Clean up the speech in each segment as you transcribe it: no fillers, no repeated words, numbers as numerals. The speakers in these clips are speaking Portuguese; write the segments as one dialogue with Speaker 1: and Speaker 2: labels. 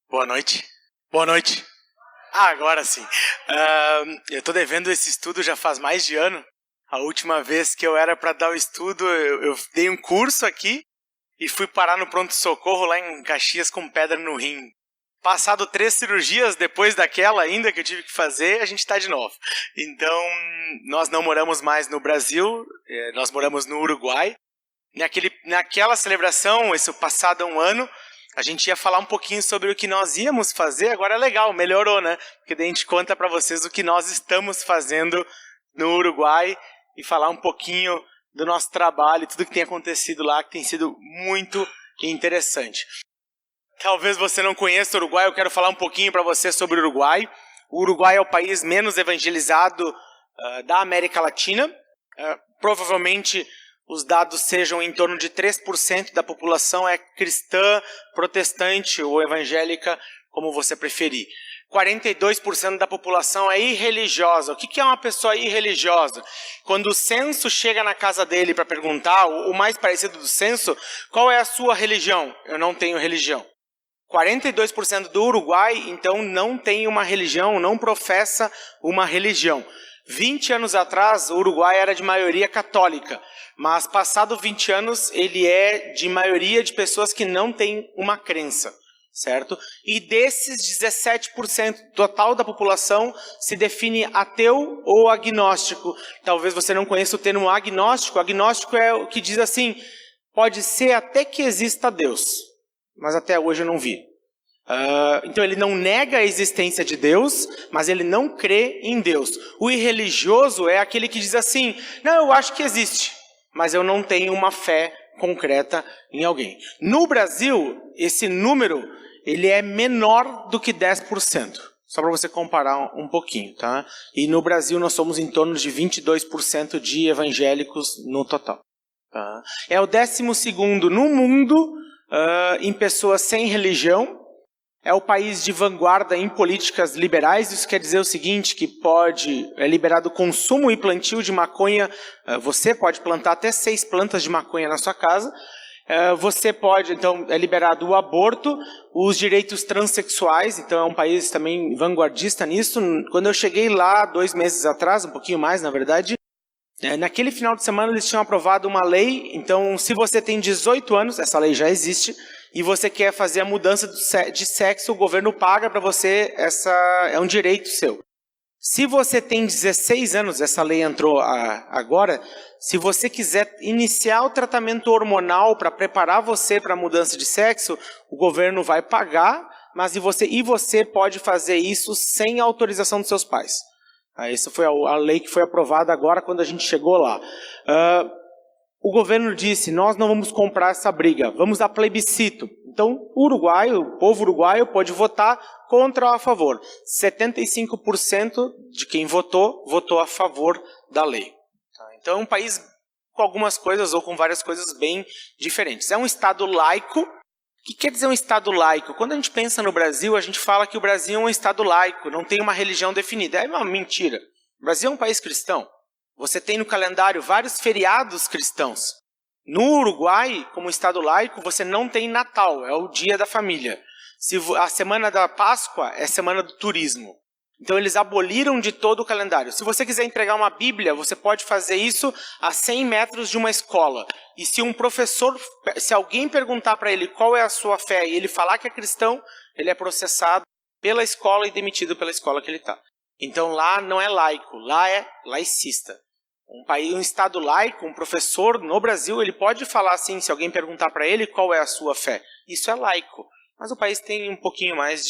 Speaker 1: Boa noite. Boa noite. Agora sim. Eu tô devendo esse estudo já faz mais de ano. A última vez que eu era para dar o estudo, eu dei um curso aqui e fui parar no pronto-socorro lá em Caxias com pedra no rim. Passado 3 cirurgias depois daquela ainda que eu tive que fazer, a gente tá de novo. Então, nós não moramos mais no Brasil, nós moramos no Uruguai. Naquela celebração, esse passado um ano, a gente ia falar um pouquinho sobre o que nós íamos fazer. Agora é legal, melhorou, né? Porque daí a gente conta para vocês o que nós estamos fazendo no Uruguai e falar um pouquinho do nosso trabalho e tudo que tem acontecido lá, que tem sido muito interessante. Talvez você não conheça o Uruguai, eu quero falar um pouquinho para você sobre o Uruguai. O Uruguai é o país menos evangelizado da América Latina. Provavelmente os dados sejam em torno de 3% da população é cristã, protestante ou evangélica, como você preferir. 42% da população é irreligiosa. O que é uma pessoa irreligiosa? Quando o censo chega na casa dele para perguntar, o mais parecido do censo, qual é a sua religião? Eu não tenho religião. 42% do Uruguai, então, não tem uma religião, não professa uma religião. 20 anos atrás, o Uruguai era de maioria católica, mas passado 20 anos, ele é de maioria de pessoas que não têm uma crença, certo? E desses 17% total da população se define ateu ou agnóstico. Talvez você não conheça o termo agnóstico. Agnóstico é o que diz assim, pode ser até que exista Deus, mas até hoje eu não vi. Então ele não nega a existência de Deus, mas ele não crê em Deus. O irreligioso é aquele que diz assim, não, eu acho que existe, mas eu não tenho uma fé concreta em alguém. No Brasil, esse número ele é menor do que 10%. Só para você comparar um pouquinho, tá? E no Brasil nós somos em torno de 22% de evangélicos no total. Tá? É o 12º no mundo em pessoas sem religião. É o país de vanguarda em políticas liberais. Isso quer dizer o seguinte, que é liberado o consumo e plantio de maconha. Você pode plantar até 6 plantas de maconha na sua casa. Então é liberado o aborto, os direitos transexuais. Então é um país também vanguardista nisso. Quando eu cheguei lá 2 meses atrás, um pouquinho mais na verdade, naquele final de semana eles tinham aprovado uma lei. Então se você tem 18 anos, essa lei já existe, e você quer fazer a mudança de sexo, o governo paga para você, é um direito seu. Se você tem 16 anos, essa lei entrou agora, se você quiser iniciar o tratamento hormonal para preparar você para a mudança de sexo, o governo vai pagar, mas você pode fazer isso sem autorização dos seus pais. Essa foi a lei que foi aprovada agora quando a gente chegou lá. O governo disse, nós não vamos comprar essa briga, vamos a plebiscito. Então, o povo uruguaio pode votar contra ou a favor. 75% de quem votou a favor da lei. Então, é um país com algumas coisas ou com várias coisas bem diferentes. É um Estado laico. O que quer dizer um Estado laico? Quando a gente pensa no Brasil, a gente fala que o Brasil é um Estado laico, não tem uma religião definida. É uma mentira. O Brasil é um país cristão. Você tem no calendário vários feriados cristãos. No Uruguai, como Estado laico, você não tem Natal, é o dia da família. A semana da Páscoa é semana do turismo. Então eles aboliram de todo o calendário. Se você quiser entregar uma Bíblia, você pode fazer isso a 100 metros de uma escola. E se alguém perguntar para ele qual é a sua fé e ele falar que é cristão, ele é processado pela escola e demitido pela escola que ele está. Então lá não é laico, lá é laicista. Um Estado laico, um professor no Brasil, ele pode falar assim, se alguém perguntar para ele qual é a sua fé. Isso é laico. Mas o país tem um pouquinho mais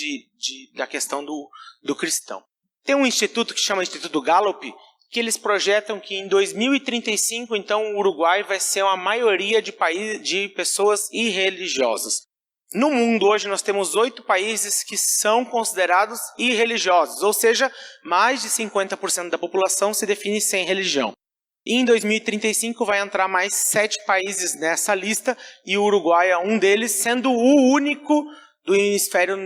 Speaker 1: da questão do cristão. Tem um instituto que chama Instituto Gallup, que eles projetam que em 2035, então, o Uruguai vai ser uma maioria de pessoas irreligiosas. No mundo hoje nós temos 8 países que são considerados irreligiosos, ou seja, mais de 50% da população se define sem religião. E em 2035 vai entrar mais 7 países nessa lista e o Uruguai é um deles, sendo o único do hemisfério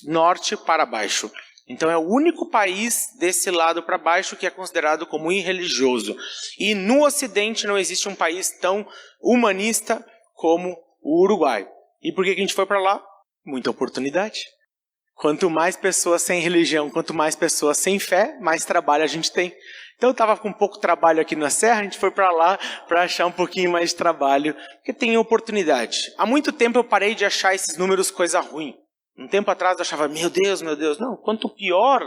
Speaker 1: norte para baixo. Então é o único país desse lado para baixo que é considerado como irreligioso. E no Ocidente não existe um país tão humanista como o Uruguai. E por que a gente foi para lá? Muita oportunidade. Quanto mais pessoas sem religião, quanto mais pessoas sem fé, mais trabalho a gente tem. Então eu estava com pouco trabalho aqui na Serra, a gente foi para lá para achar um pouquinho mais de trabalho, porque tem oportunidade. Há muito tempo eu parei de achar esses números coisa ruim. Um tempo atrás eu achava, meu Deus, não, quanto pior,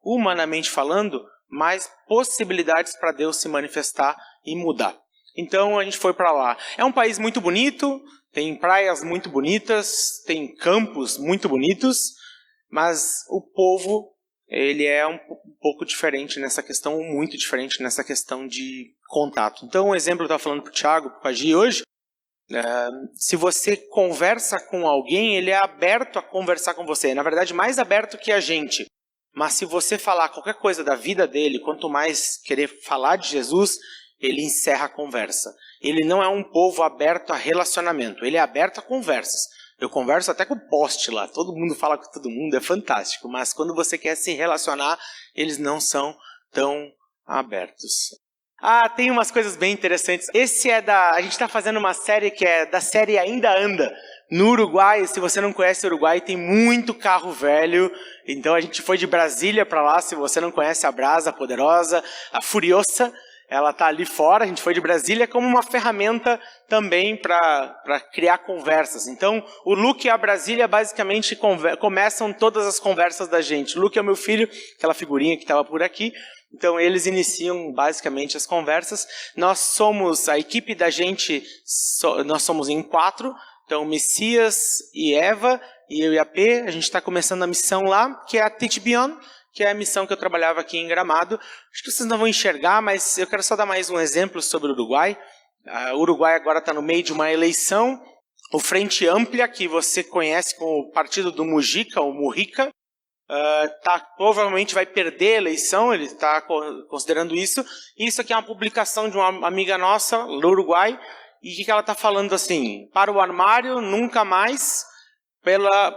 Speaker 1: humanamente falando, mais possibilidades para Deus se manifestar e mudar. Então a gente foi para lá. É um país muito bonito, tem praias muito bonitas, tem campos muito bonitos, mas o povo, ele é um pouco diferente nessa questão, muito diferente nessa questão de contato. Então, um exemplo eu estava falando para o Thiago, para a Gi hoje, se você conversa com alguém, ele é aberto a conversar com você. Na verdade, mais aberto que a gente. Mas se você falar qualquer coisa da vida dele, quanto mais querer falar de Jesus, ele encerra a conversa. Ele não é um povo aberto a relacionamento, ele é aberto a conversas. Eu converso até com o poste lá, todo mundo fala com todo mundo, é fantástico. Mas quando você quer se relacionar, eles não são tão abertos. Tem umas coisas bem interessantes. A gente está fazendo uma série que é da série Ainda Anda. No Uruguai, se você não conhece o Uruguai, tem muito carro velho. Então a gente foi de Brasília para lá, se você não conhece a Brasa, a Poderosa, a Furiosa. Ela está ali fora, a gente foi de Brasília como uma ferramenta também para criar conversas. Então, o Luke e a Brasília basicamente começam todas as conversas da gente. O Luke é o meu filho, aquela figurinha que estava por aqui. Então, eles iniciam basicamente as conversas. Nós somos, a equipe da gente, nós somos em 4. Então, Messias e Eva, e eu e a P, a gente está começando a missão lá, que é a Teach Beyond, que é a missão que eu trabalhava aqui em Gramado. Acho que vocês não vão enxergar, mas eu quero só dar mais um exemplo sobre o Uruguai. O Uruguai agora está no meio de uma eleição. O Frente Ampla, que você conhece como o partido do Mujica, ou Mujica, provavelmente vai perder a eleição, ele está considerando isso. Isso aqui é uma publicação de uma amiga nossa, do Uruguai, e o que ela está falando assim? Para o armário, nunca mais,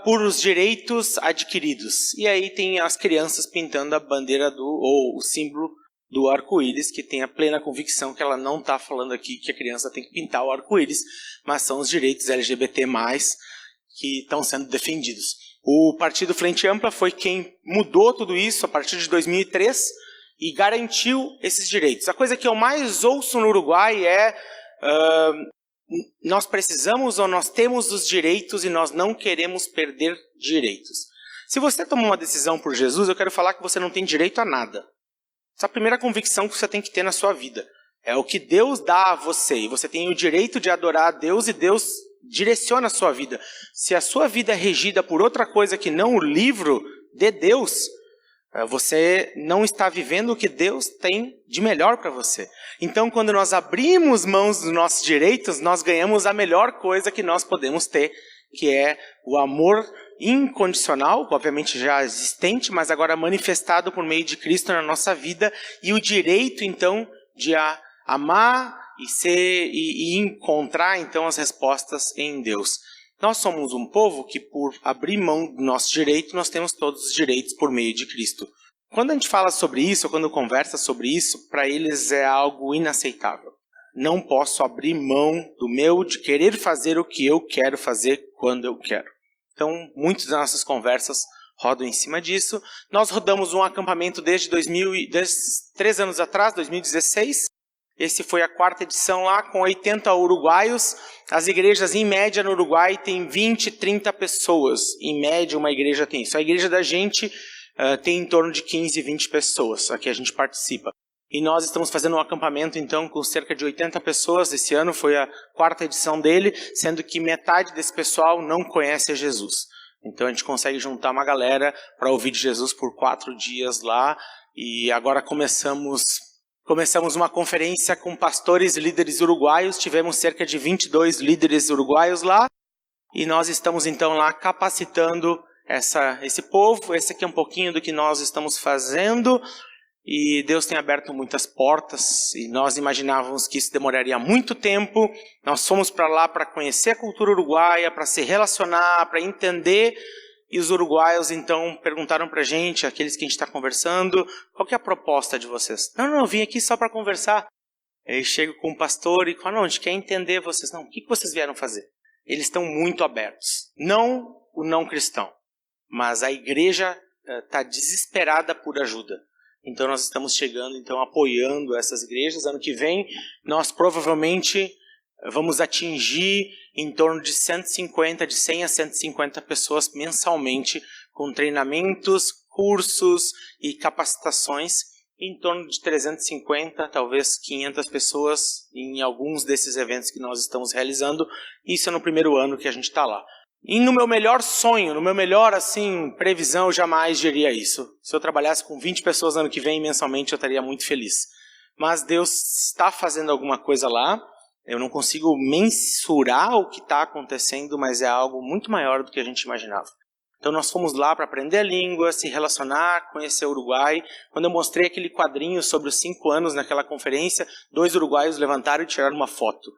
Speaker 1: por os direitos adquiridos. E aí tem as crianças pintando a bandeira ou o símbolo do arco-íris, que tem a plena convicção que ela não está falando aqui que a criança tem que pintar o arco-íris, mas são os direitos LGBT+, que estão sendo defendidos. O Partido Frente Ampla foi quem mudou tudo isso a partir de 2003 e garantiu esses direitos. A coisa que eu mais ouço no Uruguai é nós precisamos ou nós temos os direitos e nós não queremos perder direitos. Se você tomou uma decisão por Jesus, eu quero falar que você não tem direito a nada. Essa é a primeira convicção que você tem que ter na sua vida. É o que Deus dá a você. E você tem o direito de adorar a Deus e Deus direciona a sua vida. Se a sua vida é regida por outra coisa que não o livro de Deus, você não está vivendo o que Deus tem de melhor para você. Então, quando nós abrimos mãos dos nossos direitos, nós ganhamos a melhor coisa que nós podemos ter, que é o amor incondicional, obviamente já existente, mas agora manifestado por meio de Cristo na nossa vida, e o direito, então, de amar e encontrar, então, as respostas em Deus. Nós somos um povo que, por abrir mão do nosso direito, nós temos todos os direitos por meio de Cristo. Quando a gente fala sobre isso, ou quando conversa sobre isso, para eles é algo inaceitável. Não posso abrir mão de querer fazer o que eu quero fazer quando eu quero. Então, muitas das nossas conversas rodam em cima disso. Nós rodamos um acampamento desde 3 anos atrás, 2016. Esse foi a 4ª edição lá, com 80 uruguaios. As igrejas, em média, no Uruguai, tem 20, 30 pessoas. Em média, uma igreja tem isso. A igreja da gente tem em torno de 15, 20 pessoas. Aqui a gente participa. E nós estamos fazendo um acampamento, então, com cerca de 80 pessoas. Esse ano foi a 4ª edição dele, sendo que metade desse pessoal não conhece a Jesus. Então, a gente consegue juntar uma galera para ouvir de Jesus por 4 dias lá. E agora começamos uma conferência com pastores e líderes uruguaios. Tivemos cerca de 22 líderes uruguaios lá. E nós estamos, então, lá capacitando esse povo. Esse aqui é um pouquinho do que nós estamos fazendo. E Deus tem aberto muitas portas. E nós imaginávamos que isso demoraria muito tempo. Nós fomos para lá para conhecer a cultura uruguaia, para se relacionar, para entender. E os uruguaios, então, perguntaram para a gente, aqueles que a gente está conversando, qual que é a proposta de vocês? Não, eu vim aqui só para conversar. Aí chego com o pastor e falo, não, a gente quer entender vocês. Não, o que vocês vieram fazer? Eles estão muito abertos. Não o não cristão. mas a igreja está desesperada por ajuda. Então nós estamos chegando, então apoiando essas igrejas. Ano que vem nós provavelmente vamos atingir em torno de 150, de 100 a 150 pessoas mensalmente, com treinamentos, cursos e capacitações, em torno de 350, talvez 500 pessoas em alguns desses eventos que nós estamos realizando. Isso é no primeiro ano que a gente está lá. E no meu melhor sonho, no meu melhor previsão, eu jamais diria isso. Se eu trabalhasse com 20 pessoas ano que vem, mensalmente, eu estaria muito feliz. Mas Deus está fazendo alguma coisa lá. Eu não consigo mensurar o que está acontecendo, mas é algo muito maior do que a gente imaginava. Então nós fomos lá para aprender a língua, se relacionar, conhecer o Uruguai. Quando eu mostrei aquele quadrinho sobre os 5 anos naquela conferência, 2 uruguaios levantaram e tiraram uma foto.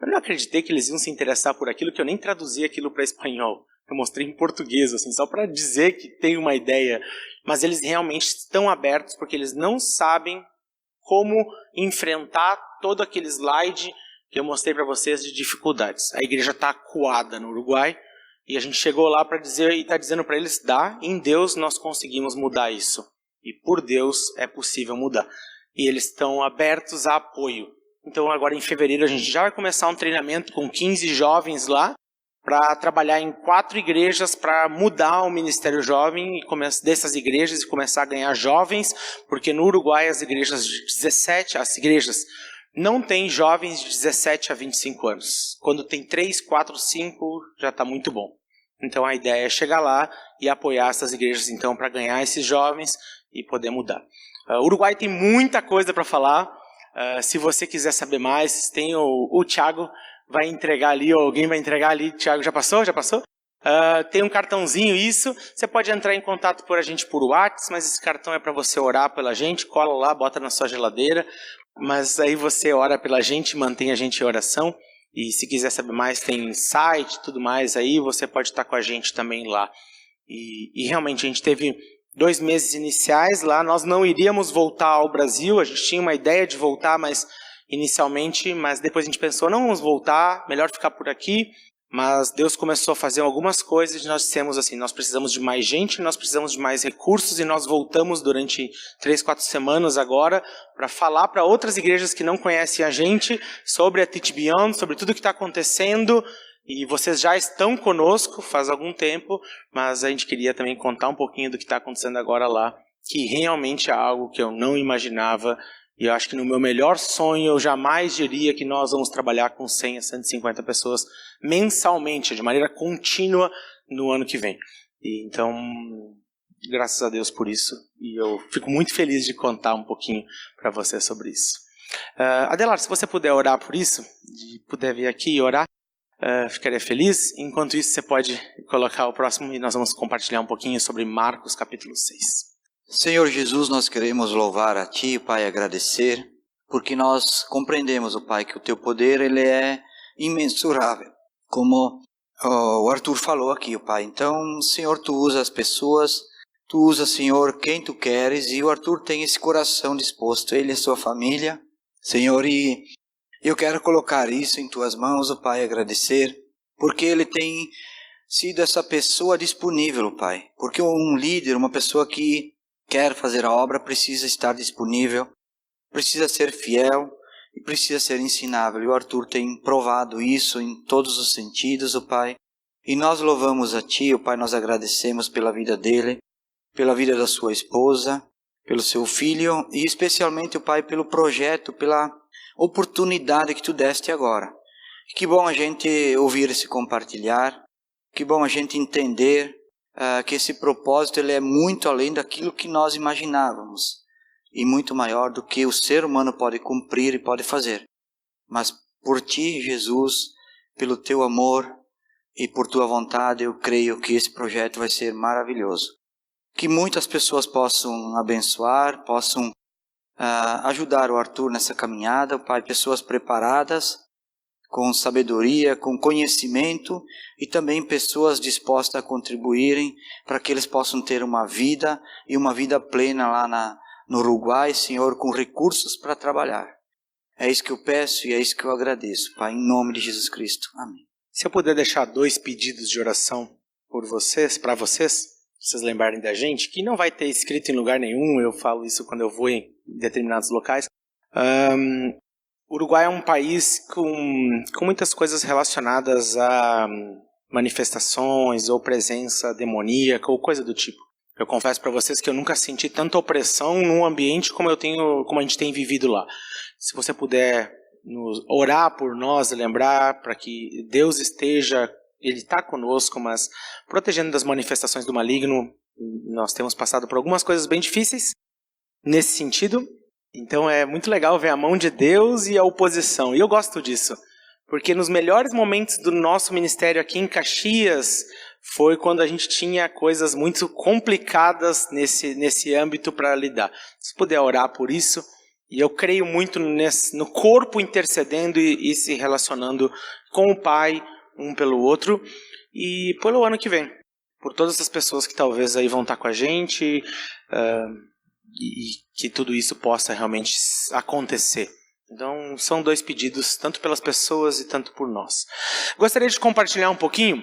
Speaker 1: Eu não acreditei que eles iam se interessar por aquilo, que eu nem traduzi aquilo para espanhol. Eu mostrei em português, só para dizer que tem uma ideia. Mas eles realmente estão abertos, porque eles não sabem como enfrentar todo aquele slide que eu mostrei para vocês de dificuldades. A igreja está acuada no Uruguai, e a gente chegou lá para dizer, e está dizendo para eles, em Deus nós conseguimos mudar isso. E por Deus é possível mudar. E eles estão abertos a apoio. Então agora em fevereiro a gente já vai começar um treinamento com 15 jovens lá, para trabalhar em 4 igrejas, para mudar o Ministério Jovem dessas igrejas e começar a ganhar jovens, porque no Uruguai as igrejas não têm jovens de 17 a 25 anos. Quando tem 3, 4, 5, já está muito bom. Então a ideia é chegar lá e apoiar essas igrejas então para ganhar esses jovens e poder mudar. O Uruguai tem muita coisa para falar. Se você quiser saber mais, tem o Thiago vai entregar ali, ou alguém vai entregar ali. Thiago, já passou? Já passou? Tem um cartãozinho, isso. Você pode entrar em contato por a gente por WhatsApp, mas esse cartão é para você orar pela gente. Cola lá, bota na sua geladeira. Mas aí você ora pela gente, mantém a gente em oração. E se quiser saber mais, tem site e tudo mais aí. Você pode estar com a gente também lá. E realmente a gente teve 2 meses iniciais lá. Nós não iríamos voltar ao Brasil. A gente tinha uma ideia de voltar, mas depois a gente pensou, não vamos voltar, melhor ficar por aqui. Mas Deus começou a fazer algumas coisas e nós dissemos assim, nós precisamos de mais gente, nós precisamos de mais recursos, e nós voltamos durante 3, 4 semanas agora para falar para outras igrejas que não conhecem a gente sobre a Teach Beyond, sobre tudo que está acontecendo. E vocês já estão conosco faz algum tempo, mas a gente queria também contar um pouquinho do que está acontecendo agora lá, que realmente é algo que eu não imaginava. E eu acho que no meu melhor sonho eu jamais diria que nós vamos trabalhar com 100 a 150 pessoas mensalmente, de maneira contínua, no ano que vem. E então, graças a Deus por isso. E eu fico muito feliz de contar um pouquinho para você sobre isso. Adelar, se você puder orar por isso, puder vir aqui e orar, ficaria feliz. Enquanto isso, você pode colocar o próximo e nós vamos compartilhar um pouquinho sobre Marcos capítulo 6.
Speaker 2: Senhor Jesus, nós queremos louvar a Ti, Pai, agradecer, porque nós compreendemos, Pai, que o Teu poder ele é imensurável, como o Arthur falou aqui, Pai. Então, Senhor, Tu usa as pessoas, Tu usa, Senhor, quem Tu queres, e o Arthur tem esse coração disposto, ele e sua família, Senhor, e eu quero colocar isso em Tuas mãos, Pai, agradecer, porque ele tem sido essa pessoa disponível, Pai, porque um líder, uma pessoa que quer fazer a obra, precisa estar disponível, precisa ser fiel e precisa ser ensinável. E o Arthur tem provado isso em todos os sentidos, ó Pai. E nós louvamos a Ti, ó Pai, nós agradecemos pela vida dele, pela vida da sua esposa, pelo seu filho e especialmente, ó Pai, pelo projeto, pela oportunidade que Tu deste agora. Que bom a gente ouvir esse compartilhar, que bom a gente entender que esse propósito ele é muito além daquilo que nós imaginávamos e muito maior do que o ser humano pode cumprir e pode fazer. Mas por Ti, Jesus, pelo Teu amor e por Tua vontade, eu creio que esse projeto vai ser maravilhoso. Que muitas pessoas possam abençoar, possam ajudar o Arthur nessa caminhada, Pai, pessoas preparadas, com sabedoria, com conhecimento e também pessoas dispostas a contribuírem para que eles possam ter uma vida e uma vida plena lá no Uruguai, Senhor, com recursos para trabalhar. É isso que eu peço e é isso que eu agradeço, Pai, em nome de Jesus Cristo. Amém.
Speaker 1: Se eu puder deixar 2 pedidos de oração por vocês, para vocês, vocês lembrarem da gente, que não vai ter escrito em lugar nenhum, eu falo isso quando eu vou em determinados locais. O Uruguai é um país com muitas coisas relacionadas a manifestações ou presença demoníaca ou coisa do tipo. Eu confesso para vocês que eu nunca senti tanta opressão num ambiente como a gente tem vivido lá. Se você puder orar por nós, lembrar para que Deus Ele está conosco, mas protegendo das manifestações do maligno. Nós temos passado por algumas coisas bem difíceis nesse sentido. Então é muito legal ver a mão de Deus e a oposição. E eu gosto disso, porque nos melhores momentos do nosso ministério aqui em Caxias foi quando a gente tinha coisas muito complicadas nesse âmbito para lidar. Se puder orar por isso, e eu creio muito no corpo intercedendo e se relacionando com o Pai, um pelo outro, e pelo ano que vem. Por todas as pessoas que talvez aí vão estar com a gente, e que tudo isso possa realmente acontecer. Então, são 2 pedidos, tanto pelas pessoas e tanto por nós. Gostaria de compartilhar um pouquinho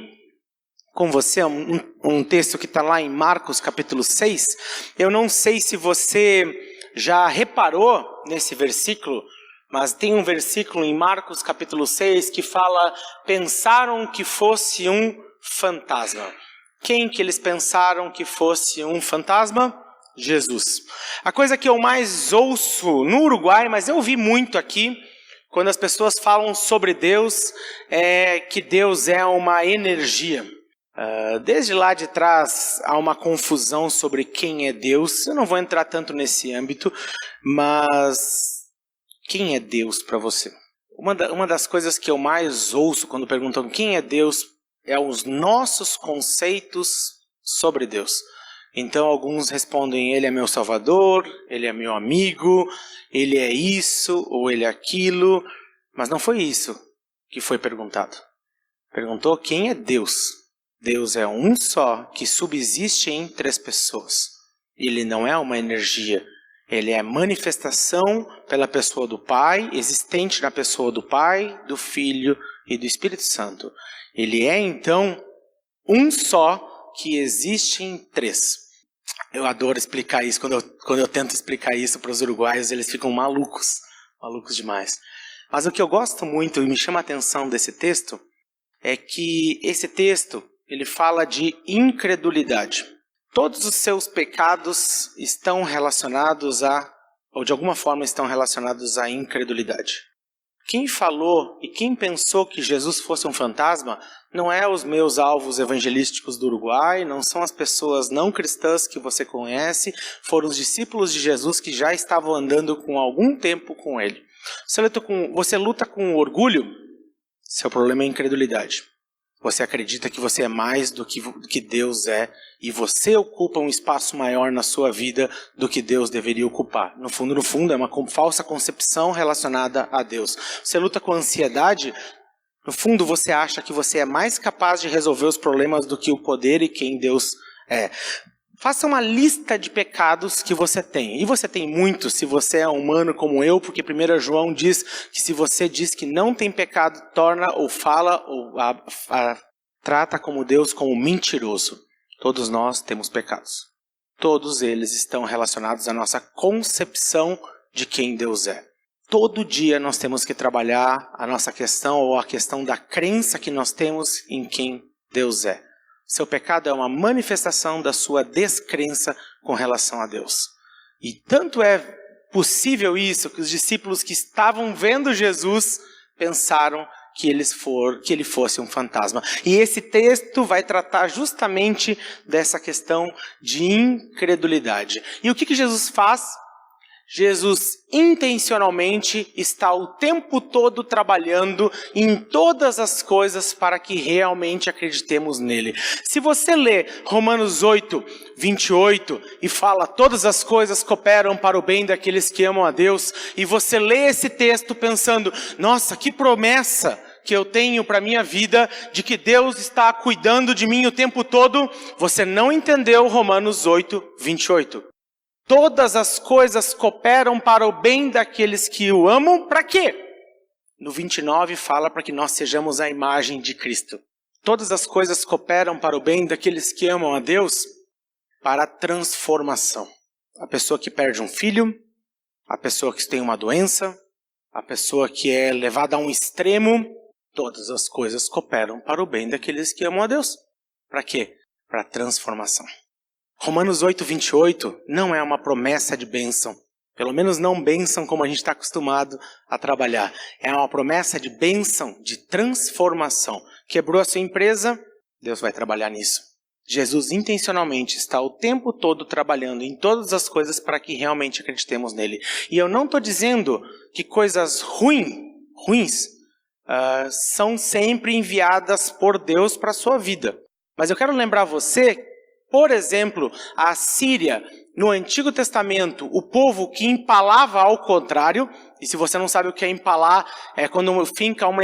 Speaker 1: com você um texto que está lá em Marcos capítulo 6. Eu não sei se você já reparou nesse versículo, mas tem um versículo em Marcos capítulo 6 que fala: pensaram que fosse um fantasma. Quem que eles pensaram que fosse um fantasma? Jesus. A coisa que eu mais ouço no Uruguai, mas eu ouvi muito aqui, quando as pessoas falam sobre Deus, é que Deus é uma energia. Desde lá de trás há uma confusão sobre quem é Deus. Eu não vou entrar tanto nesse âmbito, mas quem é Deus para você? Uma das coisas que eu mais ouço quando perguntam quem é Deus é os nossos conceitos sobre Deus. Então alguns respondem: Ele é meu Salvador, Ele é meu amigo, Ele é isso ou Ele é aquilo. Mas não foi isso que foi perguntado. Perguntou quem é Deus. Deus é um só que subsiste em 3 pessoas. Ele não é uma energia. Ele é manifestação pela pessoa do Pai, existente na pessoa do Pai, do Filho e do Espírito Santo. Ele é então um só que existe em 3. Eu adoro explicar isso. Quando eu tento explicar isso para os uruguaios, eles ficam malucos demais. Mas o que eu gosto muito e me chama a atenção desse texto é que esse texto ele fala de incredulidade. Todos os seus pecados estão relacionados ou de alguma forma estão relacionados à incredulidade. Quem falou e quem pensou que Jesus fosse um fantasma não é os meus alvos evangelísticos do Uruguai, não são as pessoas não cristãs que você conhece, foram os discípulos de Jesus que já estavam andando com algum tempo com ele. Você luta com orgulho? Seu problema é incredulidade. Você acredita que você é mais do que Deus é e você ocupa um espaço maior na sua vida do que Deus deveria ocupar. No fundo, é uma falsa concepção relacionada a Deus. Você luta com ansiedade, no fundo você acha que você é mais capaz de resolver os problemas do que o poder e quem Deus é. Faça uma lista de pecados que você tem. E você tem muitos se você é humano como eu, porque 1 João diz que se você diz que não tem pecado, torna ou fala ou trata como Deus como mentiroso. Todos nós temos pecados. Todos eles estão relacionados à nossa concepção de quem Deus é. Todo dia nós temos que trabalhar a nossa questão ou a questão da crença que nós temos em quem Deus é. Seu pecado é uma manifestação da sua descrença com relação a Deus. E tanto é possível isso que os discípulos que estavam vendo Jesus pensaram que ele fosse um fantasma. E esse texto vai tratar justamente dessa questão de incredulidade. E o que Jesus faz? Jesus intencionalmente está o tempo todo trabalhando em todas as coisas para que realmente acreditemos nele. Se você lê Romanos 8, 28 e fala todas as coisas cooperam para o bem daqueles que amam a Deus, e você lê esse texto pensando, nossa, que promessa que eu tenho para a minha vida, de que Deus está cuidando de mim o tempo todo, você não entendeu Romanos 8, 28. Todas as coisas cooperam para o bem daqueles que o amam, para quê? No 29 fala para que nós sejamos a imagem de Cristo. Todas as coisas cooperam para o bem daqueles que amam a Deus. para a transformação. A pessoa que perde um filho, a pessoa que tem uma doença, a pessoa que é levada a um extremo, todas as coisas cooperam para o bem daqueles que amam a Deus. Para quê? Para a transformação. Romanos 8:28 não é uma promessa de bênção. Pelo menos não bênção como a gente está acostumado a trabalhar. É uma promessa de bênção, de transformação. Quebrou a sua empresa, Deus vai trabalhar nisso. Jesus intencionalmente está o tempo todo trabalhando em todas as coisas para que realmente acreditemos nele. E eu não estou dizendo que coisas ruins são sempre enviadas por Deus para a sua vida. Mas eu quero lembrar você, por exemplo, a Síria, no Antigo Testamento, o povo que empalava ao contrário, e se você não sabe o que é empalar, é quando finca uma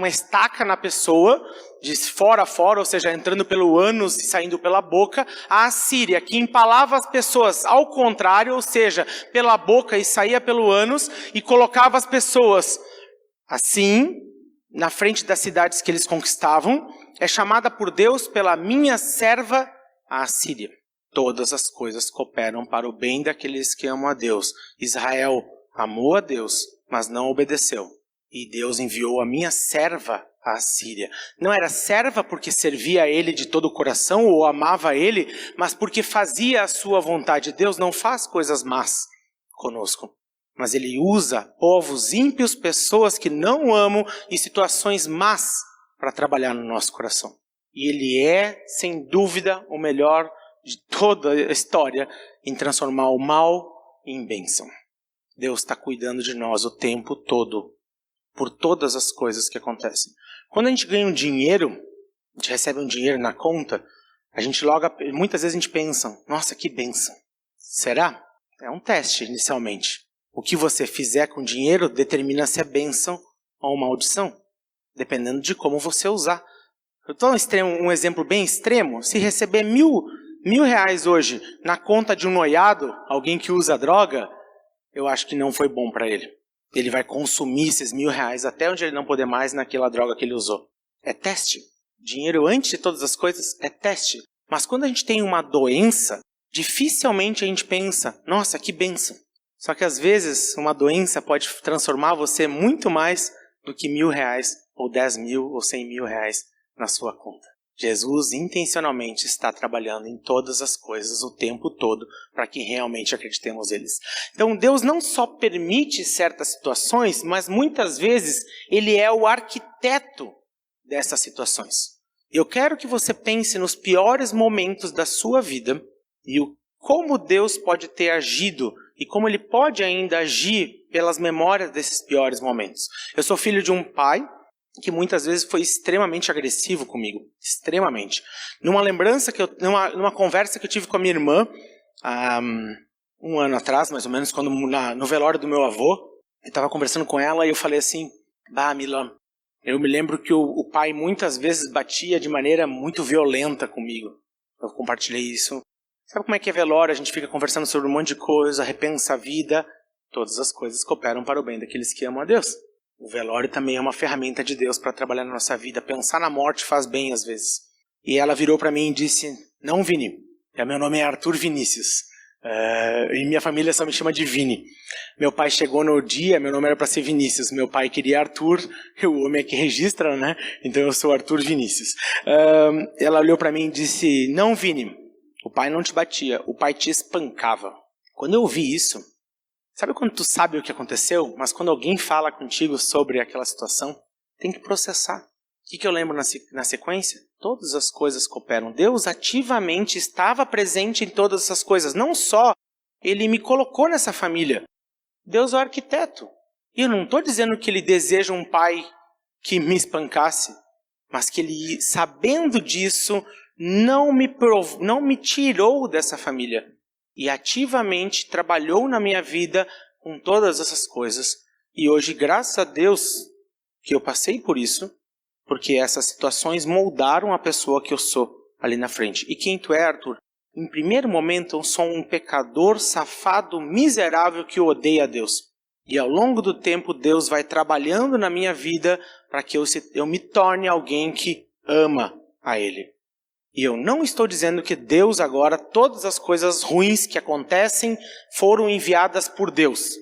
Speaker 1: estaca na pessoa, de fora a fora, ou seja, entrando pelo ânus e saindo pela boca. A Assíria, que empalava as pessoas ao contrário, ou seja, pela boca e saía pelo ânus, e colocava as pessoas assim, na frente das cidades que eles conquistavam, é chamada por Deus pela minha serva, a Assíria. Todas as coisas cooperam para o bem daqueles que amam a Deus. Israel amou a Deus, mas não obedeceu. E Deus enviou a minha serva, a Assíria. Não era serva porque servia a ele de todo o coração ou amava ele, mas porque fazia a sua vontade. Deus não faz coisas más conosco, mas ele usa povos ímpios, pessoas que não amam e situações más para trabalhar no nosso coração. E ele é, sem dúvida, o melhor de toda a história em transformar o mal em bênção. Deus está cuidando de nós o tempo todo, por todas as coisas que acontecem. Quando a gente ganha um dinheiro, a gente recebe um dinheiro na conta, muitas vezes a gente pensa, nossa, que bênção. Será? É um teste inicialmente. O que você fizer com dinheiro determina se é bênção ou maldição, dependendo de como você usar. Eu estou um exemplo bem extremo. Se receber R$1.000 hoje na conta de um noiado, alguém que usa droga, eu acho que não foi bom para ele. Ele vai consumir esses R$1.000 até onde ele não poder mais naquela droga que ele usou. É teste. Dinheiro, antes de todas as coisas, é teste. Mas quando a gente tem uma doença, dificilmente a gente pensa, nossa, que bênção. Só que às vezes uma doença pode transformar você muito mais do que R$1.000, ou 10.000, ou 100.000 reais na sua conta. Jesus intencionalmente está trabalhando em todas as coisas o tempo todo para que realmente acreditemos neles. Então Deus não só permite certas situações, mas muitas vezes Ele é o arquiteto dessas situações. Eu quero que você pense nos piores momentos da sua vida e como Deus pode ter agido e como Ele pode ainda agir pelas memórias desses piores momentos. Eu sou filho de um pai que muitas vezes foi extremamente agressivo comigo, extremamente. Numa conversa que eu tive com a minha irmã, um ano atrás, mais ou menos, quando no velório do meu avô, eu estava conversando com ela e eu falei assim, Mila, eu me lembro que o pai muitas vezes batia de maneira muito violenta comigo. Eu compartilhei isso. Sabe como é que é velório? A gente fica conversando sobre um monte de coisa, repensa a vida. Todas as coisas cooperam para o bem daqueles que amam a Deus. O velório também é uma ferramenta de Deus para trabalhar na nossa vida. Pensar na morte faz bem às vezes. E ela virou para mim e disse, não, Vini, meu nome é Arthur Vinícius. E minha família só me chama de Vini. Meu pai chegou no dia, meu nome era para ser Vinícius. Meu pai queria Arthur, o homem é que registra, né? Então eu sou Arthur Vinícius. Ela olhou para mim e disse, não, Vini, o pai não te batia, o pai te espancava. Quando eu ouvi isso, sabe quando tu sabe o que aconteceu, mas quando alguém fala contigo sobre aquela situação, tem que processar. O que eu lembro na sequência? Todas as coisas cooperam. Deus ativamente estava presente em todas essas coisas. Não só Ele me colocou nessa família. Deus é o arquiteto. E eu não estou dizendo que Ele deseja um pai que me espancasse, mas que Ele, sabendo disso, não me tirou dessa família. E ativamente trabalhou na minha vida com todas essas coisas. E hoje, graças a Deus, que eu passei por isso, porque essas situações moldaram a pessoa que eu sou ali na frente. E quem tu é, Arthur? Em primeiro momento, eu sou um pecador, safado, miserável que odeia a Deus. E ao longo do tempo, Deus vai trabalhando na minha vida para que eu me torne alguém que ama a Ele. E eu não estou dizendo que Deus agora, todas as coisas ruins que acontecem foram enviadas por Deus.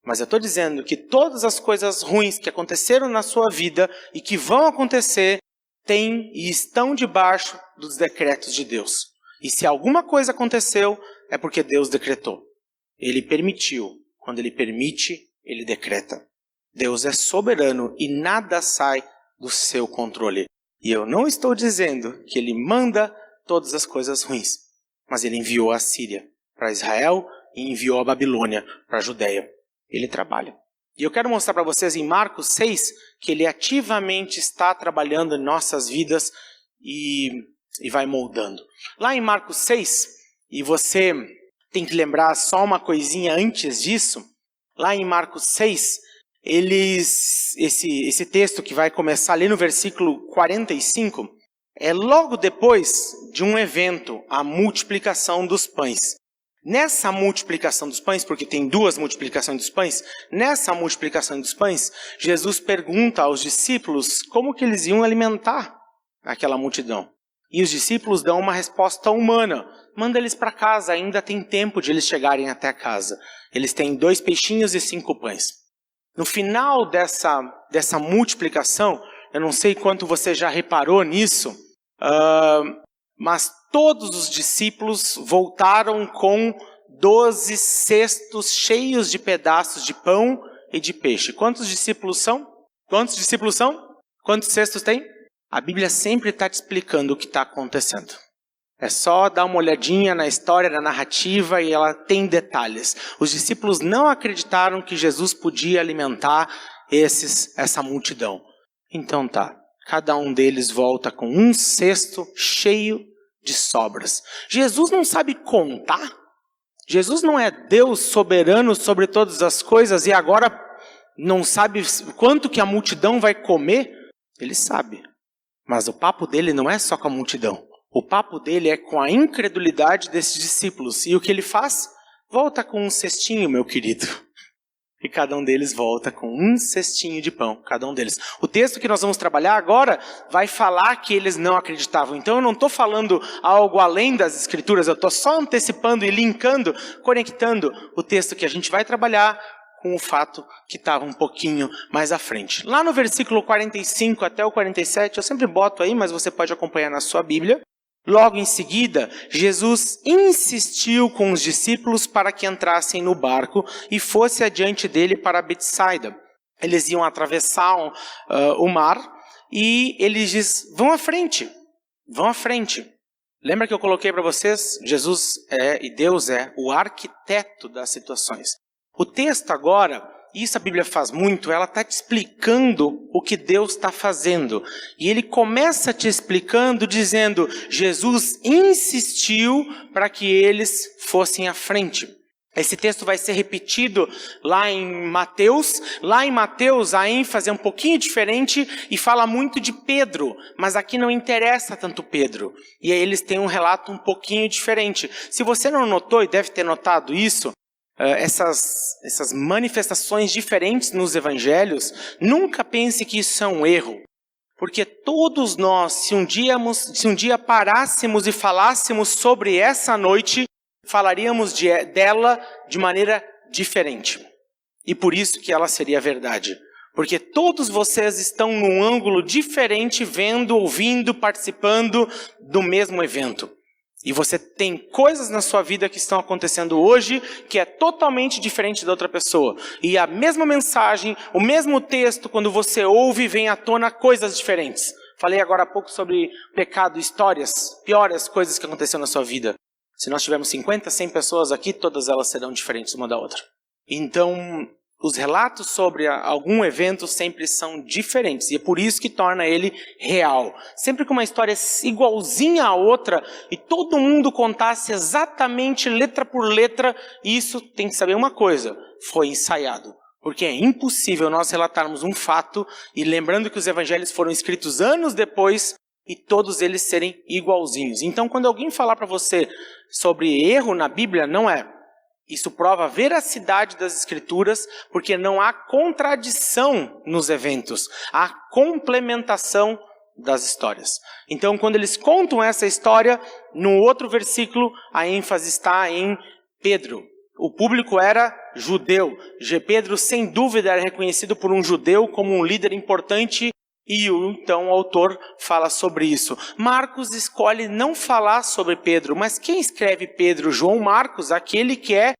Speaker 1: Mas eu estou dizendo que todas as coisas ruins que aconteceram na sua vida e que vão acontecer, têm e estão debaixo dos decretos de Deus. E se alguma coisa aconteceu, é porque Deus decretou. Ele permitiu. Quando Ele permite, Ele decreta. Deus é soberano e nada sai do seu controle. E eu não estou dizendo que Ele manda todas as coisas ruins. Mas Ele enviou a Síria para Israel e enviou a Babilônia para a Judéia. Ele trabalha. E eu quero mostrar para vocês em Marcos 6 que Ele ativamente está trabalhando em nossas vidas e vai moldando. Lá em Marcos 6, e você tem que lembrar só uma coisinha antes disso, lá em Marcos 6, esse texto que vai começar ali no versículo 45, é logo depois de um evento, a multiplicação dos pães. Nessa multiplicação dos pães, porque tem duas multiplicações dos pães, nessa multiplicação dos pães, Jesus pergunta aos discípulos como que eles iam alimentar aquela multidão. E os discípulos dão uma resposta humana. Manda eles para casa, ainda tem tempo de eles chegarem até a casa. Eles têm 2 peixinhos e 5 pães. No final dessa multiplicação, eu não sei quanto você já reparou nisso, mas todos os discípulos voltaram com 12 cestos cheios de pedaços de pão e de peixe. Quantos discípulos são? Quantos discípulos são? Quantos cestos tem? A Bíblia sempre está te explicando o que está acontecendo. É só dar uma olhadinha na história, na narrativa, e ela tem detalhes. Os discípulos não acreditaram que Jesus podia alimentar essa multidão. Então tá, cada um deles volta com um cesto cheio de sobras. Jesus não sabe contar? Jesus não é Deus soberano sobre todas as coisas e agora não sabe quanto que a multidão vai comer? Ele sabe. Mas o papo dele não é só com a multidão. O papo dele é com a incredulidade desses discípulos. E o que ele faz? Volta com um cestinho, meu querido. E cada um deles volta com um cestinho de pão, cada um deles. O texto que nós vamos trabalhar agora vai falar que eles não acreditavam. Então eu não estou falando algo além das escrituras, eu estou só antecipando e linkando, conectando o texto que a gente vai trabalhar com o fato que estava um pouquinho mais à frente. Lá no versículo 45 até o 47, eu sempre boto aí, mas você pode acompanhar na sua Bíblia. Logo em seguida, Jesus insistiu com os discípulos para que entrassem no barco e fosse adiante dele para Betsaida. Eles iam atravessar o mar e ele diz, vão à frente, vão à frente. Lembra que eu coloquei para vocês? Jesus e Deus é o arquiteto das situações. O texto agora, isso a Bíblia faz muito, ela está te explicando o que Deus está fazendo. E ele começa te explicando dizendo, Jesus insistiu para que eles fossem à frente. Esse texto vai ser repetido lá em Mateus. Lá em Mateus a ênfase é um pouquinho diferente e fala muito de Pedro. Mas aqui não interessa tanto Pedro. E aí eles têm um relato um pouquinho diferente. Se você não notou e deve ter notado isso, essas manifestações diferentes nos evangelhos, nunca pense que isso é um erro. Porque todos nós, se um dia parássemos e falássemos sobre essa noite, falaríamos dela de maneira diferente. E por isso que ela seria verdade. Porque todos vocês estão num ângulo diferente, vendo, ouvindo, participando do mesmo evento. E você tem coisas na sua vida que estão acontecendo hoje que é totalmente diferente da outra pessoa. E a mesma mensagem, o mesmo texto, quando você ouve, vem à tona coisas diferentes. Falei agora há pouco sobre pecado, histórias, piores coisas que aconteceram na sua vida. Se nós tivermos 50, 100 pessoas aqui, todas elas serão diferentes uma da outra. Então, os relatos sobre algum evento sempre são diferentes. E é por isso que torna ele real. Sempre que uma história é igualzinha à outra e todo mundo contasse exatamente letra por letra, isso tem que saber uma coisa, foi ensaiado. Porque é impossível nós relatarmos um fato, e lembrando que os evangelhos foram escritos anos depois, e todos eles serem igualzinhos. Então quando alguém falar para você sobre erro na Bíblia, não é. Isso prova a veracidade das escrituras, porque não há contradição nos eventos. Há complementação das histórias. Então, quando eles contam essa história, no outro versículo, a ênfase está em Pedro. O público era judeu. Pedro, sem dúvida, era reconhecido por um judeu como um líder importante e então o autor fala sobre isso. Marcos escolhe não falar sobre Pedro, mas quem escreve Pedro? João Marcos, aquele que é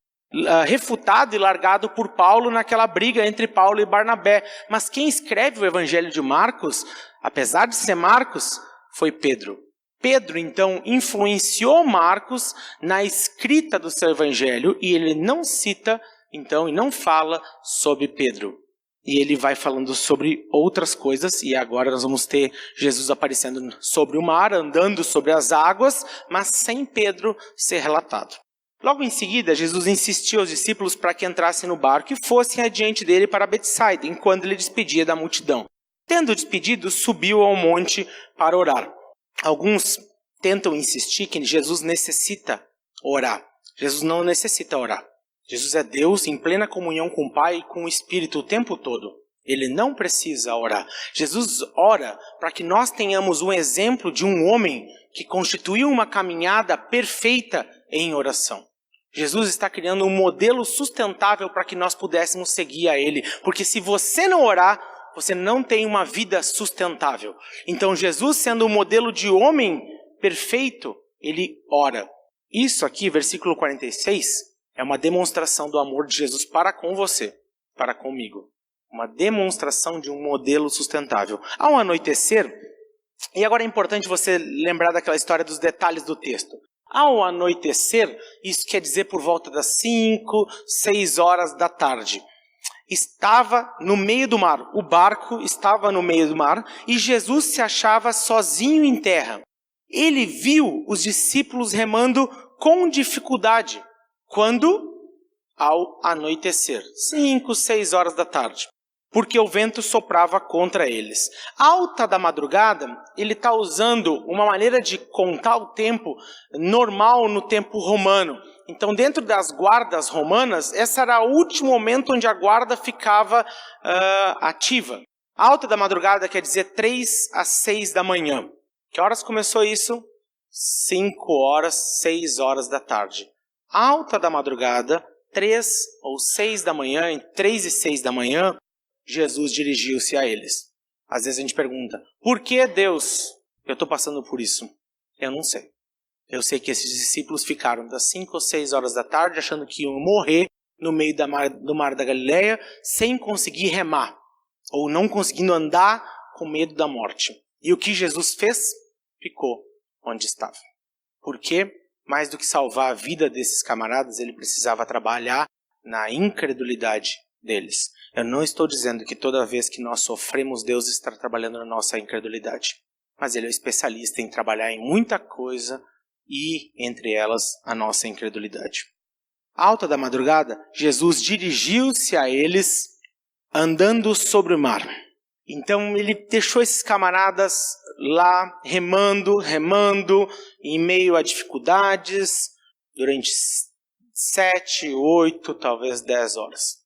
Speaker 1: refutado e largado por Paulo naquela briga entre Paulo e Barnabé. Mas quem escreve o Evangelho de Marcos, apesar de ser Marcos, foi Pedro. Pedro, então, influenciou Marcos na escrita do seu Evangelho e ele não cita, então, e não fala sobre Pedro. E ele vai falando sobre outras coisas e agora nós vamos ter Jesus aparecendo sobre o mar, andando sobre as águas, mas sem Pedro ser relatado. Logo em seguida, Jesus insistiu aos discípulos para que entrassem no barco e fossem adiante dele para Betsaida, enquanto ele despedia da multidão. Tendo despedido, subiu ao monte para orar. Alguns tentam insistir que Jesus necessita orar. Jesus não necessita orar. Jesus é Deus em plena comunhão com o Pai e com o Espírito o tempo todo. Ele não precisa orar. Jesus ora para que nós tenhamos um exemplo de um homem que constituiu uma caminhada perfeita em oração. Jesus está criando um modelo sustentável para que nós pudéssemos seguir a Ele. Porque se você não orar, você não tem uma vida sustentável. Então Jesus, sendo um modelo de homem perfeito, ele ora. Isso aqui, versículo 46, é uma demonstração do amor de Jesus para com você, para comigo. Uma demonstração de um modelo sustentável. Ao anoitecer, e agora é importante você lembrar daquela história dos detalhes do texto. Ao anoitecer, isso quer dizer por volta das 5, 6 horas da tarde. Estava no meio do mar, o barco estava no meio do mar e Jesus se achava sozinho em terra. Ele viu os discípulos remando com dificuldade. Quando? Ao anoitecer, 5, 6 horas da tarde. Porque o vento soprava contra eles. Alta da madrugada, ele está usando uma maneira de contar o tempo normal no tempo romano. Então, dentro das guardas romanas, esse era o último momento onde a guarda ficava ativa. Alta da madrugada quer dizer 3 às 6 da manhã. Que horas começou isso? 5 horas, 6 horas da tarde. Alta da madrugada, 3 ou 6 da manhã, em 3 e 6 da manhã, Jesus dirigiu-se a eles. Às vezes a gente pergunta, por que Deus? Eu estou passando por isso. Eu não sei. Eu sei que esses discípulos ficaram das 5 ou 6 horas da tarde achando que iam morrer no meio do mar da Galileia sem conseguir remar. Ou não conseguindo andar com medo da morte. E o que Jesus fez? Ficou onde estava. Porque, mais do que salvar a vida desses camaradas, ele precisava trabalhar na incredulidade deles. Eu não estou dizendo que toda vez que nós sofremos, Deus está trabalhando na nossa incredulidade. Mas ele é especialista em trabalhar em muita coisa e, entre elas, a nossa incredulidade. Alta da madrugada, Jesus dirigiu-se a eles andando sobre o mar. Então ele deixou esses camaradas lá remando, em meio a dificuldades, durante 7, 8, talvez 10 horas.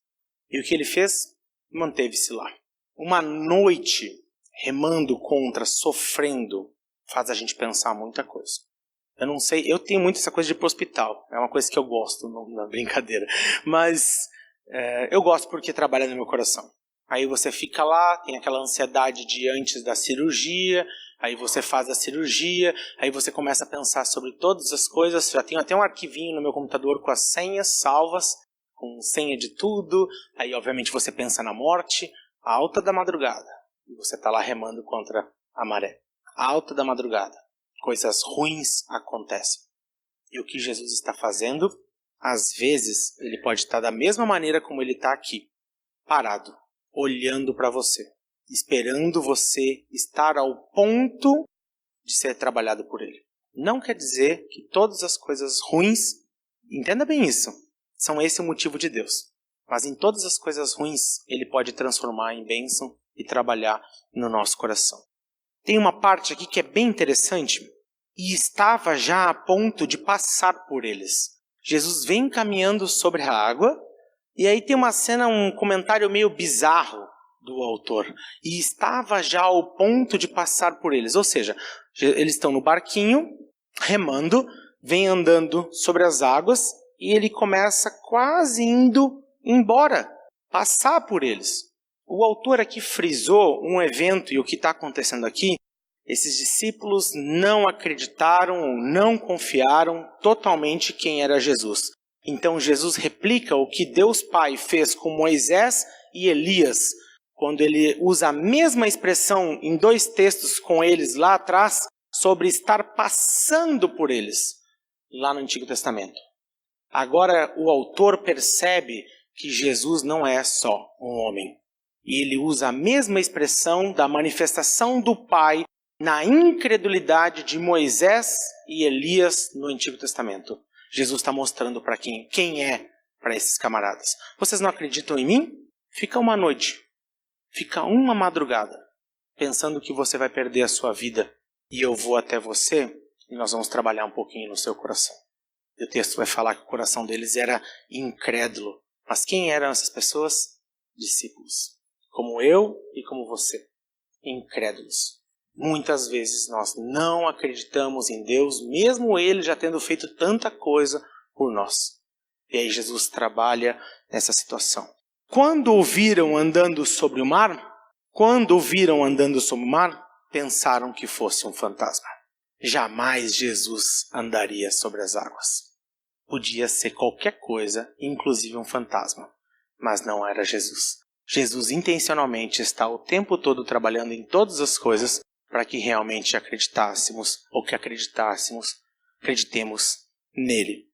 Speaker 1: E o que ele fez? Manteve-se lá. Uma noite remando contra, sofrendo, faz a gente pensar muita coisa. Eu não sei, eu tenho muito essa coisa de ir para o hospital. É uma coisa que eu gosto, na brincadeira. Mas eu gosto porque trabalha no meu coração. Aí você fica lá, tem aquela ansiedade de antes da cirurgia, aí você faz a cirurgia, aí você começa a pensar sobre todas as coisas. Já tenho até um arquivinho no meu computador com as senhas salvas, com senha de tudo. Aí obviamente você pensa na morte, alta da madrugada. E você está lá remando contra a maré. Alta da madrugada. Coisas ruins acontecem. E o que Jesus está fazendo? Às vezes, ele pode estar da mesma maneira como ele está aqui. Parado. Olhando para você. Esperando você estar ao ponto de ser trabalhado por ele. Não quer dizer que todas as coisas ruins, entenda bem isso, são esse o motivo de Deus. Mas em todas as coisas ruins, ele pode transformar em bênção e trabalhar no nosso coração. Tem uma parte aqui que é bem interessante. E estava já a ponto de passar por eles. Jesus vem caminhando sobre a água. E aí tem uma cena, um comentário meio bizarro do autor. E estava já ao ponto de passar por eles. Ou seja, eles estão no barquinho, remando, vem andando sobre as águas e ele começa quase indo embora, passar por eles. O autor aqui frisou um evento e o que está acontecendo aqui. Esses discípulos não acreditaram ou não confiaram totalmente quem era Jesus. Então Jesus replica o que Deus Pai fez com Moisés e Elias, quando ele usa a mesma expressão em 2 textos com eles lá atrás, sobre estar passando por eles, lá no Antigo Testamento. Agora o autor percebe que Jesus não é só um homem. E ele usa a mesma expressão da manifestação do Pai na incredulidade de Moisés e Elias no Antigo Testamento. Jesus está mostrando para quem é para esses camaradas. Vocês não acreditam em mim? Fica uma noite, fica uma madrugada, pensando que você vai perder a sua vida. E eu vou até você e nós vamos trabalhar um pouquinho no seu coração. E o texto vai falar que o coração deles era incrédulo. Mas quem eram essas pessoas? Discípulos. Como eu e como você. Incrédulos. Muitas vezes nós não acreditamos em Deus, mesmo Ele já tendo feito tanta coisa por nós. E aí Jesus trabalha nessa situação. Quando o viram andando sobre o mar, pensaram que fosse um fantasma. Jamais Jesus andaria sobre as águas. Podia ser qualquer coisa, inclusive um fantasma, mas não era Jesus. Jesus intencionalmente está o tempo todo trabalhando em todas as coisas para que realmente acreditemos nele.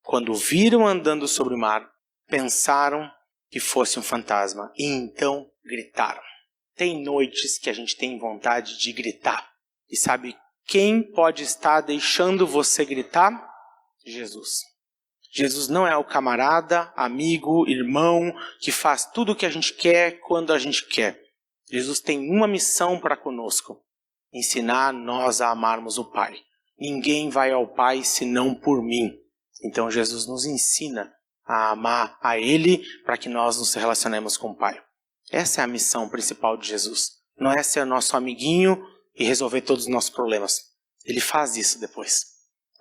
Speaker 1: Quando o viram andando sobre o mar, pensaram que fosse um fantasma e então gritaram. Tem noites que a gente tem vontade de gritar. E sabe quem pode estar deixando você gritar? Jesus. Jesus não é o camarada, amigo, irmão, que faz tudo o que a gente quer quando a gente quer. Jesus tem uma missão para conosco: ensinar nós a amarmos o Pai. Ninguém vai ao Pai senão por mim. Então Jesus nos ensina a amar a Ele para que nós nos relacionemos com o Pai. Essa é a missão principal de Jesus. Não é ser nosso amiguinho e resolver todos os nossos problemas. Ele faz isso depois.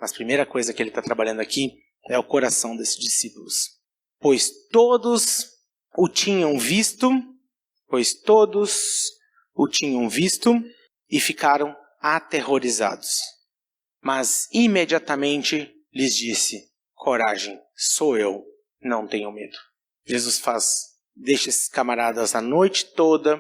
Speaker 1: Mas a primeira coisa que ele está trabalhando aqui é o coração desses discípulos. Pois todos o tinham visto e ficaram aterrorizados. Mas imediatamente lhes disse: coragem, sou eu, não tenham medo. Jesus deixa esses camaradas a noite toda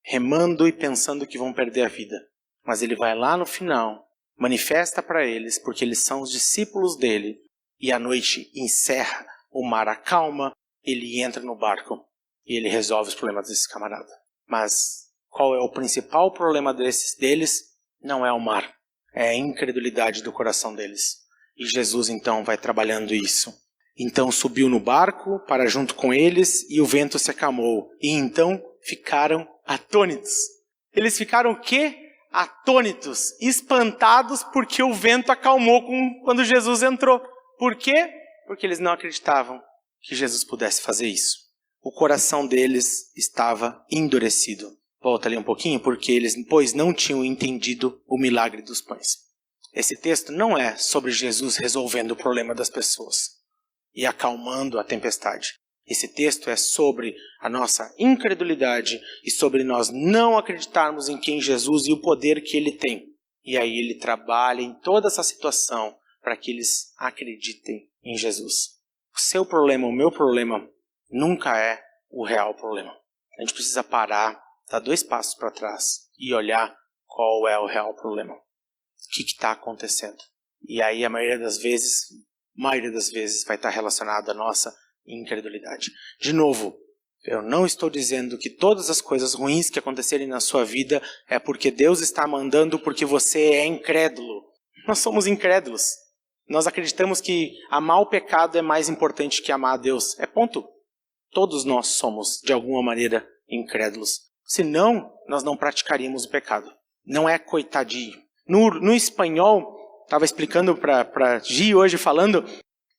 Speaker 1: remando e pensando que vão perder a vida. Mas ele vai lá no final, manifesta para eles, porque eles são os discípulos dele, e a noite encerra, o mar acalma, ele entra no barco e ele resolve os problemas desses camaradas. Mas qual é o principal problema deles? Não é o mar, é a incredulidade do coração deles. E Jesus então vai trabalhando isso. Então subiu no barco para junto com eles e o vento se acalmou. E então ficaram atônitos. Eles ficaram o quê? Atônitos, espantados porque o vento acalmou quando Jesus entrou. Por quê? Porque eles não acreditavam que Jesus pudesse fazer isso. O coração deles estava endurecido. Volta ali um pouquinho, pois não tinham entendido o milagre dos pães. Esse texto não é sobre Jesus resolvendo o problema das pessoas e acalmando a tempestade. Esse texto é sobre a nossa incredulidade e sobre nós não acreditarmos em quem Jesus e o poder que Ele tem. E aí Ele trabalha em toda essa situação para que eles acreditem em Jesus. O seu problema, o meu problema, nunca é o real problema. A gente precisa parar, dar 2 passos para trás e olhar qual é o real problema. O que está acontecendo? E aí a maioria das vezes vai estar relacionado à nossa incredulidade. De novo, eu não estou dizendo que todas as coisas ruins que acontecerem na sua vida é porque Deus está mandando porque você é incrédulo. Nós somos incrédulos. Nós acreditamos que amar o pecado é mais importante que amar a Deus. É ponto. Todos nós somos, de alguma maneira, incrédulos. Senão, nós não praticaríamos o pecado. Não é coitadinho. No espanhol, estava explicando para Gi hoje, falando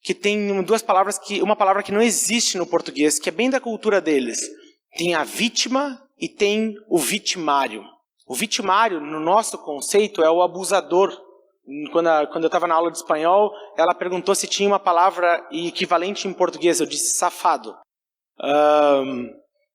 Speaker 1: que tem 2 palavras, uma palavra que não existe no português, que é bem da cultura deles. Tem a vítima e tem o vitimário. O vitimário, no nosso conceito, é o abusador. Quando eu estava na aula de espanhol, ela perguntou se tinha uma palavra equivalente em português. Eu disse safado.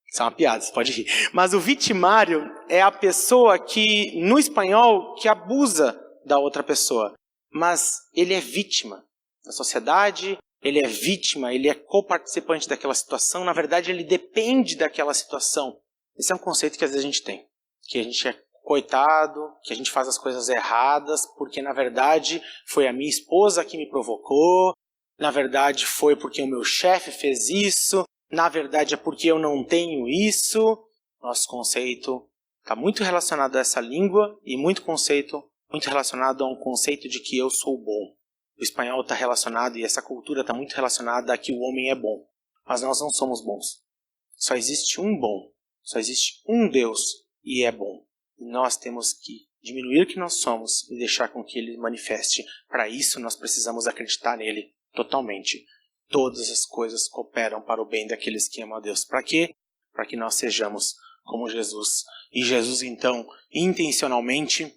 Speaker 1: Isso é uma piada, você pode rir. Mas o vitimário é a pessoa que, no espanhol, que abusa da outra pessoa. Mas ele é vítima da sociedade, ele é vítima, ele é coparticipante daquela situação. Na verdade, ele depende daquela situação. Esse é um conceito que às vezes a gente tem. Que a gente é coitado, que a gente faz as coisas erradas, porque na verdade foi a minha esposa que me provocou, na verdade foi porque o meu chefe fez isso, na verdade é porque eu não tenho isso. Nosso conceito está muito relacionado a essa língua e muito relacionado a um conceito de que eu sou bom. O espanhol está relacionado e essa cultura está muito relacionada a que o homem é bom. Mas nós não somos bons. Só existe um bom. Só existe um Deus e é bom. E nós temos que diminuir o que nós somos e deixar com que Ele manifeste. Para isso nós precisamos acreditar nele totalmente. Todas as coisas cooperam para o bem daqueles que amam a Deus. Para quê? Para que nós sejamos como Jesus. E Jesus então, intencionalmente,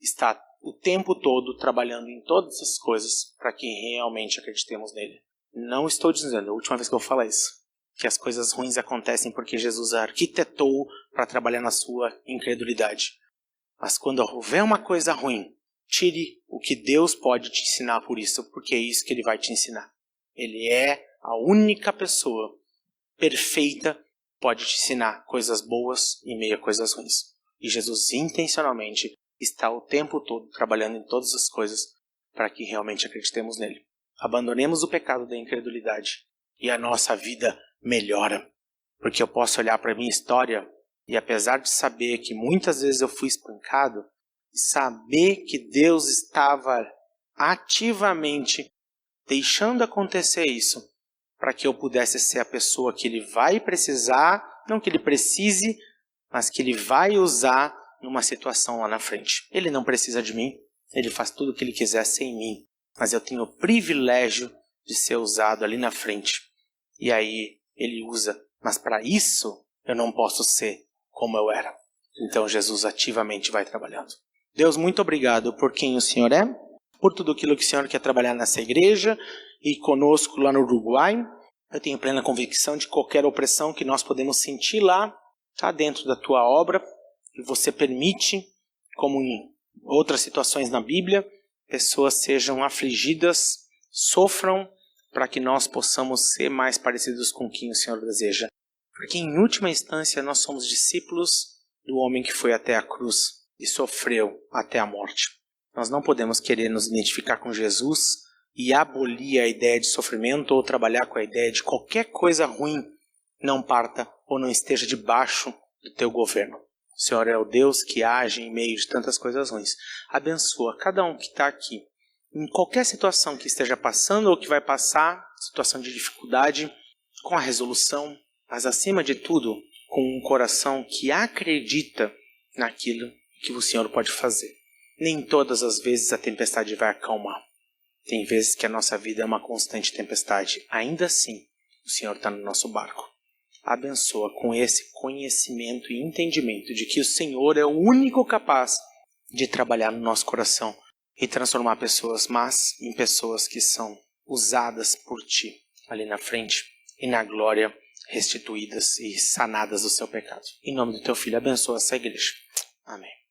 Speaker 1: está o tempo todo trabalhando em todas as coisas para que realmente acreditemos nele. Não estou dizendo, a última vez que eu vou falar isso, que as coisas ruins acontecem porque Jesus arquitetou para trabalhar na sua incredulidade. Mas quando houver uma coisa ruim, tire o que Deus pode te ensinar por isso, porque é isso que Ele vai te ensinar. Ele é a única pessoa perfeita que pode te ensinar coisas boas em meio a coisas ruins. E Jesus intencionalmente está o tempo todo trabalhando em todas as coisas para que realmente acreditemos nele. Abandonemos o pecado da incredulidade e a nossa vida melhora. Porque eu posso olhar para a minha história e apesar de saber que muitas vezes eu fui espancado, e saber que Deus estava ativamente deixando acontecer isso para que eu pudesse ser a pessoa que Ele vai precisar, não que Ele precise, mas que Ele vai usar numa situação lá na frente. Ele não precisa de mim, Ele faz tudo o que Ele quiser sem mim, mas eu tenho o privilégio de ser usado ali na frente. E aí Ele usa, mas para isso eu não posso ser como eu era. Então Jesus ativamente vai trabalhando. Deus, muito obrigado por quem o Senhor é, por tudo aquilo que o Senhor quer trabalhar nessa igreja e conosco lá no Uruguai. Eu tenho plena convicção de qualquer opressão que nós podemos sentir lá, está dentro da Tua obra, e Você permite, como em outras situações na Bíblia, pessoas sejam afligidas, sofram, para que nós possamos ser mais parecidos com quem o Senhor deseja. Porque em última instância nós somos discípulos do homem que foi até a cruz e sofreu até a morte. Nós não podemos querer nos identificar com Jesus e abolir a ideia de sofrimento ou trabalhar com a ideia de qualquer coisa ruim não parta ou não esteja debaixo do Teu governo. O Senhor é o Deus que age em meio de tantas coisas ruins. Abençoa cada um que está aqui, em qualquer situação que esteja passando ou que vai passar, situação de dificuldade, com a resolução, mas acima de tudo, com um coração que acredita naquilo que o Senhor pode fazer. Nem todas as vezes a tempestade vai acalmar. Tem vezes que a nossa vida é uma constante tempestade. Ainda assim, o Senhor está no nosso barco. Abençoa com esse conhecimento e entendimento de que o Senhor é o único capaz de trabalhar no nosso coração e transformar pessoas más em pessoas que são usadas por Ti ali na frente e na glória, restituídas e sanadas do seu pecado. Em nome do Teu Filho, abençoa essa igreja. Amém.